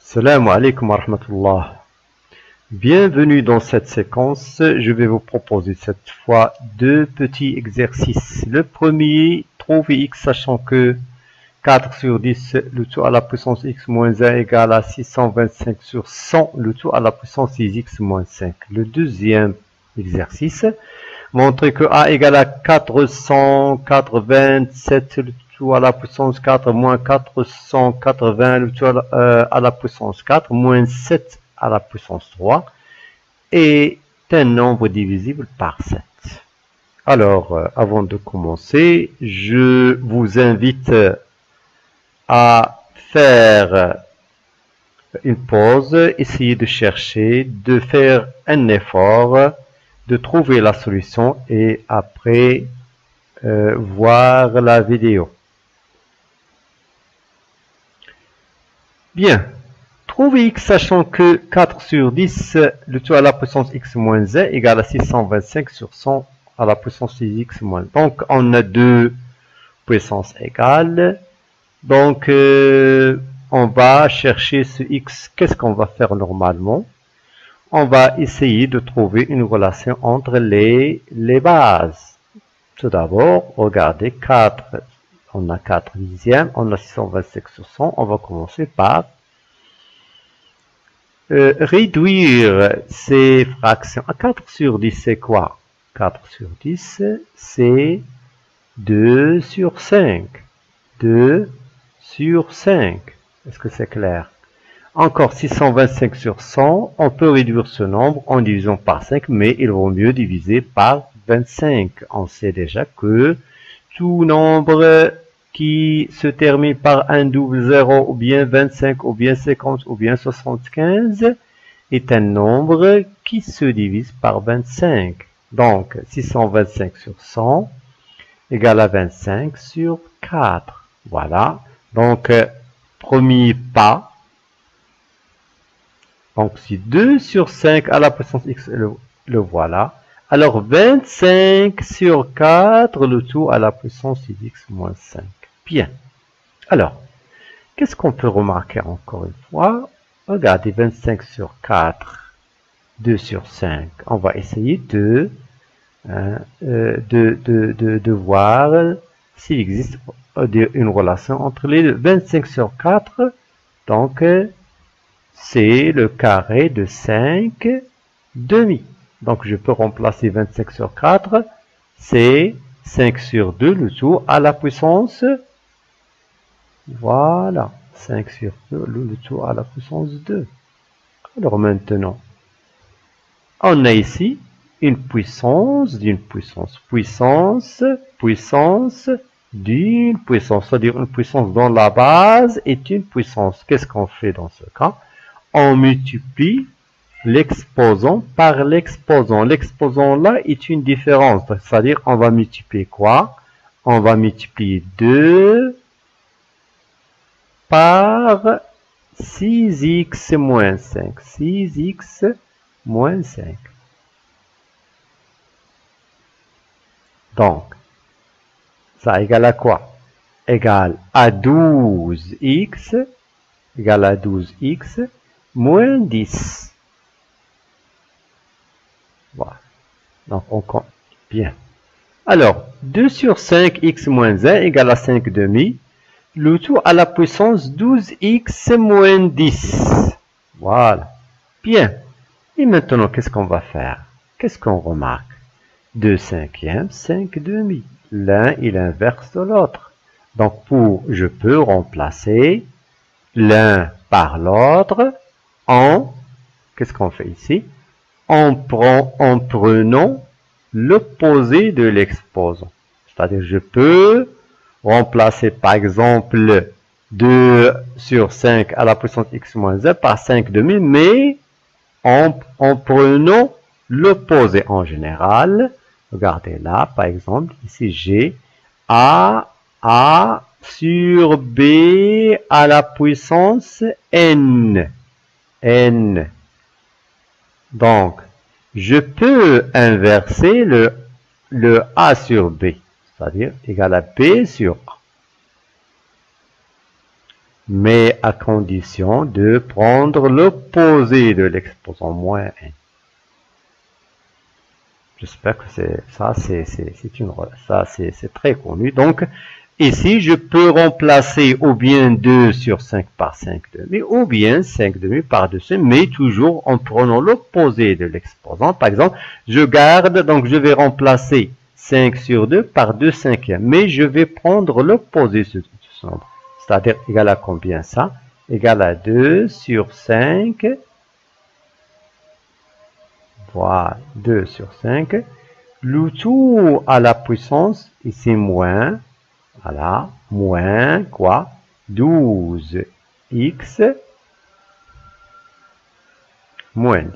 Salam alaikum wa rahmatullah. Bienvenue dans cette séquence. Je vais vous proposer cette fois deux petits exercices. Le premier, trouver x sachant que 4 sur 10, le tout à la puissance x moins 1 égale à 625 sur 100, le tout à la puissance 6x moins 5. Le deuxième exercice, montrer que a égale à 427, le tout à la puissance 4 moins 480, le tout à la puissance 4 moins 7 à la puissance 3 est un nombre divisible par 7. Alors, avant de commencer, je vous invite à faire une pause, essayer de chercher, de faire un effort, de trouver la solution et après voir la vidéo. Bien, trouver x sachant que 4 sur 10, le tout à la puissance x moins 1 égale à 625 sur 100 à la puissance 6x moins 1. Donc, on a deux puissances égales. Donc, on va chercher ce x. Qu'est-ce qu'on va faire normalement? On va essayer de trouver une relation entre les bases. Tout d'abord, regardez 4. On a 4 dixièmes, on a 625 sur 100. On va commencer par réduire ces fractions. À 4 sur 10, c'est quoi? 4 sur 10, c'est 2 sur 5. 2 sur 5. Est-ce que c'est clair? Encore 625 sur 100, on peut réduire ce nombre en divisant par 5, mais il vaut mieux diviser par 25. On sait déjà que tout nombre qui se termine par un double 0, ou bien 25, ou bien 50, ou bien 75, est un nombre qui se divise par 25. Donc, 625 sur 100 égale à 25 sur 4. Voilà. Donc, premier pas. Donc, si 2 sur 5 à la puissance x, le voilà. Alors, 25 sur 4, le tout à la puissance 6x moins 5. Bien. Alors, qu'est-ce qu'on peut remarquer encore une fois? Regardez, 25 sur 4, 2 sur 5. On va essayer de voir s'il existe une relation entre les deux. 25 sur 4, donc, c'est le carré de 5 demi. Donc, je peux remplacer 25 sur 4, c'est 5 sur 2, le tout à la puissance, voilà, 5 sur 2, le tout à la puissance 2. Alors maintenant, on a ici une puissance d'une puissance, puissance d'une puissance, c'est-à-dire une puissance dont la base est une puissance. Qu'est-ce qu'on fait dans ce cas? On multiplie l'exposant par l'exposant. L'exposant là est une différence, c'est-à-dire on va multiplier quoi? On va multiplier 2 par 6x moins 5. 6x moins 5. Donc, ça égale à quoi? Égale à 12x, égale à 12x, moins 10. Voilà. Donc, on compte bien. Alors, 2 sur 5, x moins 1 égale à 5 demi. Le tout à la puissance 12x moins 10. Voilà. Bien. Et maintenant, qu'est-ce qu'on va faire? Qu'est-ce qu'on remarque? 2 cinquièmes, 5 demi. L'un est l'inverse de l'autre. Donc, je peux remplacer l'un par l'autre en, qu'est-ce qu'on fait ici? En prenant l'opposé de l'exposant. C'est-à-dire, je peux remplacer, par exemple, 2 sur 5 à la puissance x moins 1 par 5 demi, mais en prenant l'opposé en général. Regardez là, par exemple, ici j'ai A sur B à la puissance n. N. Donc, je peux inverser le A sur B, c'est-à-dire égal à B sur A. mais à condition de prendre l'opposé de l'exposant moins 1. J'espère que c'est très connu. Donc, ici, je peux remplacer ou bien 2 sur 5 par 5 demi, ou bien 5 demi par-dessus, mais toujours en prenant l'opposé de l'exposant. Par exemple, je garde, donc je vais remplacer 5 sur 2 par 2 cinquièmes, mais je vais prendre l'opposé de ce nombre. C'est-à-dire égal à combien ça? Égal à 2 sur 5. Voilà, 2 sur 5. Le tout à la puissance, ici moins, voilà, moins quoi? 12x moins 10.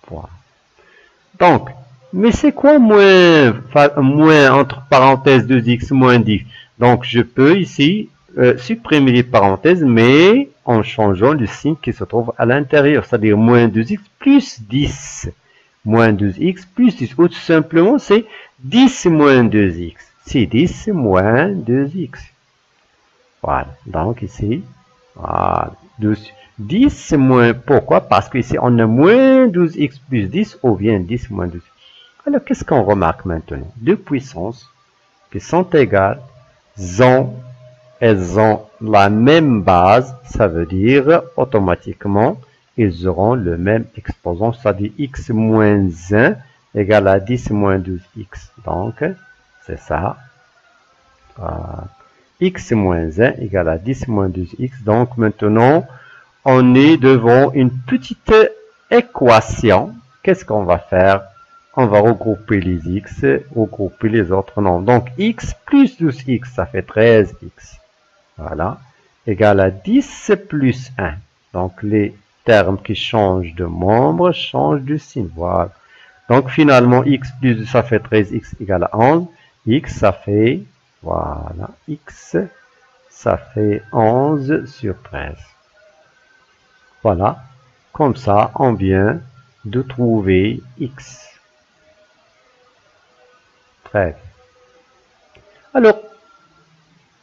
Voilà. Donc, mais c'est quoi moins entre parenthèses 2x moins 10? Donc, je peux ici supprimer les parenthèses, mais en changeant le signe qui se trouve à l'intérieur, c'est-à-dire moins 2x plus 10. Moins 2x plus 10. Ou tout simplement, c'est 10 moins 2x. C'est 10 moins 2x. Voilà. Donc, ici, voilà. 10 moins, pourquoi? Parce qu'ici, on a moins 12x plus 10, ou bien 10 moins 12. Alors, qu'est-ce qu'on remarque maintenant? Deux puissances qui sont égales, elles ont la même base, ça veut dire, automatiquement, ils auront le même exposant, c'est-à-dire x moins 1 égale à 10 moins 12x. Donc, c'est ça. X moins 1 égale à 10 moins 12x. Donc, maintenant, on est devant une petite équation. Qu'est-ce qu'on va faire? On va regrouper les x, regrouper les autres nombres. Donc, x plus 12x, ça fait 13x. Voilà. Égale à 10 plus 1. Donc, les termes qui changent de membre changent de signe. Voilà. Donc, finalement, x plus 2, ça fait 13x égale à 11. X, ça fait, voilà, x, ça fait 11 sur 13. Voilà. Comme ça, on vient de trouver x. Très bien. Alors,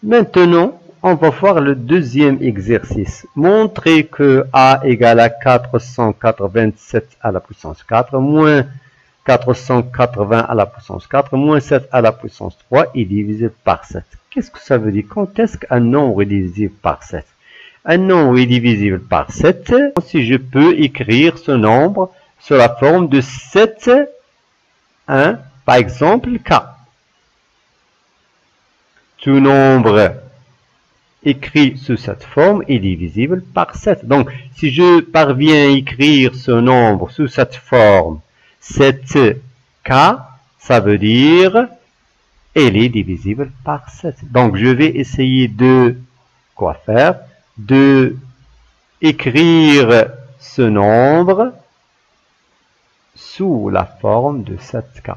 maintenant, on va voir le deuxième exercice. Montrer que a égale à 487 à la puissance 4 moins 480 à la puissance 4 moins 7 à la puissance 3 est divisible par 7. Qu'est-ce que ça veut dire? Quand est-ce qu'un nombre est divisible par 7? Un nombre est divisible par 7 si je peux écrire ce nombre sous la forme de 7, 1, par exemple, k. Tout nombre écrit sous cette forme est divisible par 7. Donc, si je parviens à écrire ce nombre sous cette forme, 7k, ça veut dire elle est divisible par 7. Donc, je vais essayer de quoi faire? De écrire ce nombre sous la forme de 7k.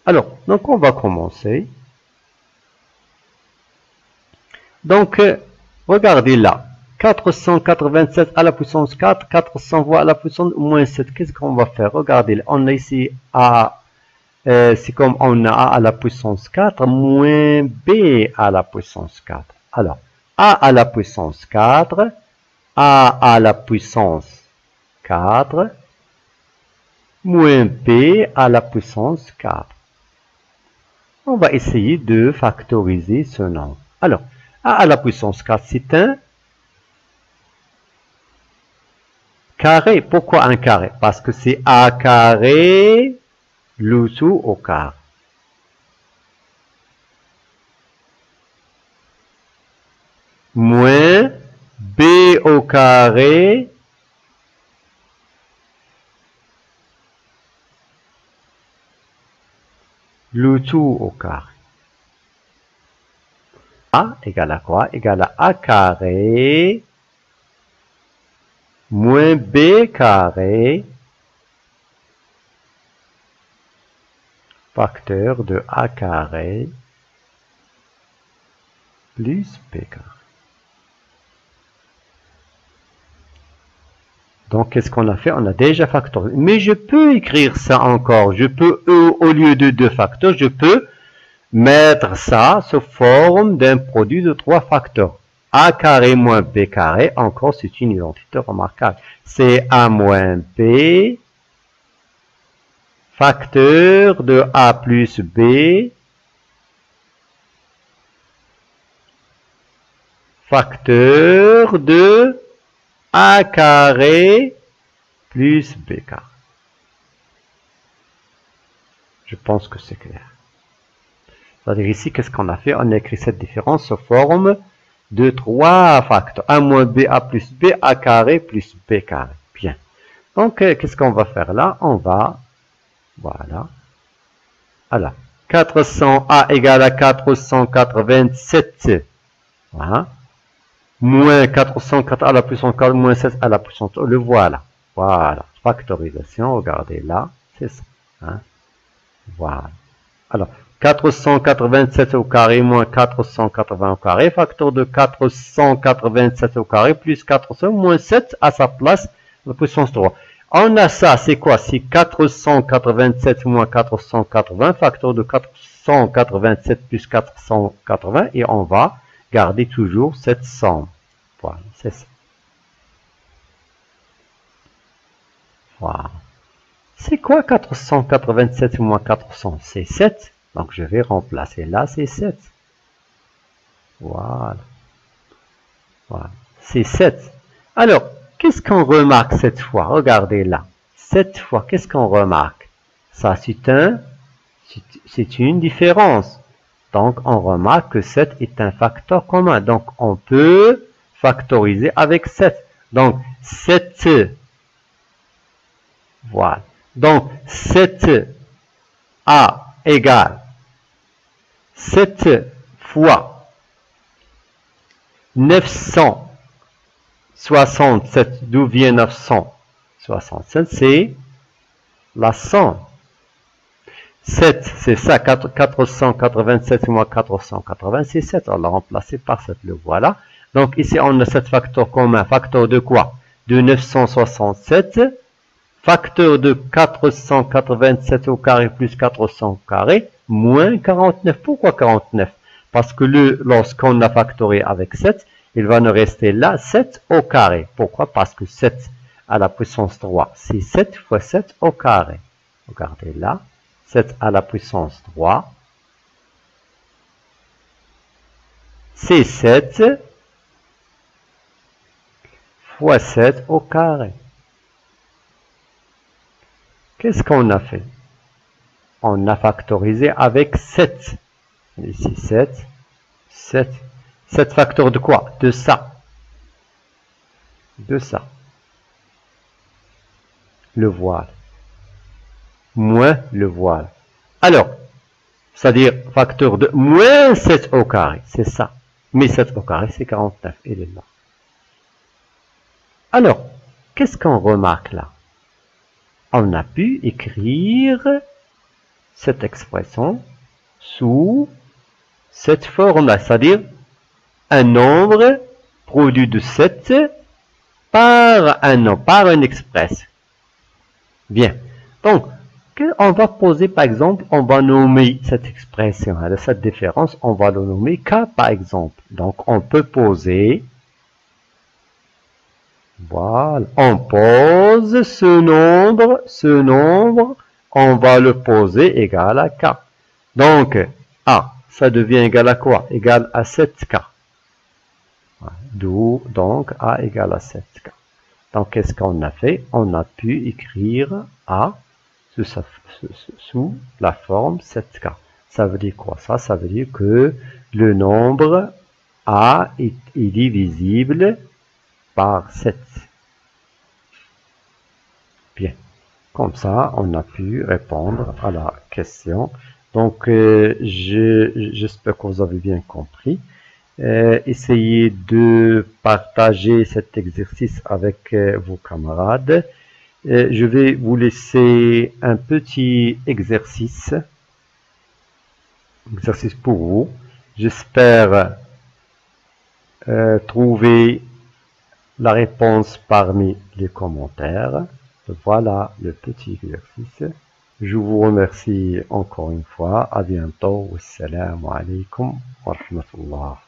Alors, donc on va commencer. Donc, regardez là. 487 à la puissance 4, 420 à la puissance moins 7. Qu'est-ce qu'on va faire? Regardez, là. On a ici A, c'est comme on a A à la puissance 4, moins B à la puissance 4. Alors, A à la puissance 4, A à la puissance 4, moins B à la puissance 4. On va essayer de factoriser ce nombre. Alors, A à la puissance 4, c'est un carré. Pourquoi un carré? Parce que c'est A carré, le tout au carré. Moins B au carré, le tout au carré. A égale à quoi? Égale à A carré moins B carré facteur de A carré plus B carré. Donc, qu'est-ce qu'on a fait? On a déjà factorisé. Mais je peux écrire ça encore. Je peux, au lieu de 2 facteurs, je peux mettre ça sous forme d'un produit de 3 facteurs. A carré moins B carré, encore c'est une identité remarquable. C'est A moins B, facteur de A plus B, facteur de A carré plus B carré. Je pense que c'est clair. C'est-à-dire ici, qu'est-ce qu'on a fait? On a écrit cette différence sous forme de 3 facteurs. A moins B, A plus B, A carré plus B carré. Bien. Donc, qu'est-ce qu'on va faire là? On va, voilà. Alors, 400A égale à 487. Voilà. Moins 404 à la puissance 4, moins 7 à la puissance 3. Le voilà. Voilà. Factorisation, regardez là. C'est ça. Hein? Voilà. Alors, 487 au carré moins 480 au carré, facteur de 487 au carré plus 400 moins 7 à sa place, la puissance 3. On a ça, c'est quoi? C'est 487 moins 480, facteur de 487 plus 480, et on va garder toujours cette somme. Voilà, c'est ça. Voilà. C'est quoi 487 moins 400? C'est 7. Donc, je vais remplacer là, c'est 7. Voilà. Voilà. C'est 7. Alors, qu'est-ce qu'on remarque cette fois? Regardez là. Cette fois, qu'est-ce qu'on remarque? Ça, c'est une différence. Donc, on remarque que 7 est un facteur commun. Donc, on peut factoriser avec 7. Donc, 7. Voilà. Donc, 7A égale 7 fois 967. D'où vient 967? C'est la somme. 7, c'est ça, 487 moins 480, c'est 7. On l'a remplacé par 7, le voilà. Donc ici, on a 7 facteurs communs. Facteur de quoi? De 967. Facteur de 487 au carré plus 400 au carré, moins 49. Pourquoi 49? Parce que lorsqu'on a factoré avec 7, il va nous rester là 7 au carré. Pourquoi? Parce que 7 à la puissance 3, c'est 7 fois 7 au carré. Regardez là, 7 à la puissance 3, c'est 7 fois 7 au carré. Qu'est-ce qu'on a fait? On a factorisé avec 7. Ici 7, 7. 7 facteurs de quoi? De ça. De ça. Le voile. Moins le voile. Alors, c'est-à-dire facteur de moins 7 au carré. C'est ça. Mais 7 au carré, c'est 49. Il est là. Alors, qu'est-ce qu'on remarque là? On a pu écrire cette expression sous cette forme-là, c'est-à-dire un nombre produit de 7 par un nombre, par une expression. Bien. Donc, on va poser, par exemple, on va nommer cette expression, cette différence, on va le nommer K, par exemple. Donc, on peut poser, voilà, on pose ce nombre, on va le poser égal à K. Donc, A, ça devient égal à quoi? Égal à 7K. D'où, donc, A égale à 7K. Donc, qu'est-ce qu'on a fait? On a pu écrire A sous la forme 7K. Ça veut dire quoi ça? Ça veut dire que le nombre A est divisible par 7. Bien. Comme ça, on a pu répondre à la question. Donc, j'espère que vous avez bien compris. Essayez de partager cet exercice avec vos camarades. Je vais vous laisser un petit exercice pour vous. J'espère trouver la réponse parmi les commentaires. Voilà le petit exercice. Je vous remercie encore une fois. À bientôt. Wassalamu alaikum wa rahmatullah.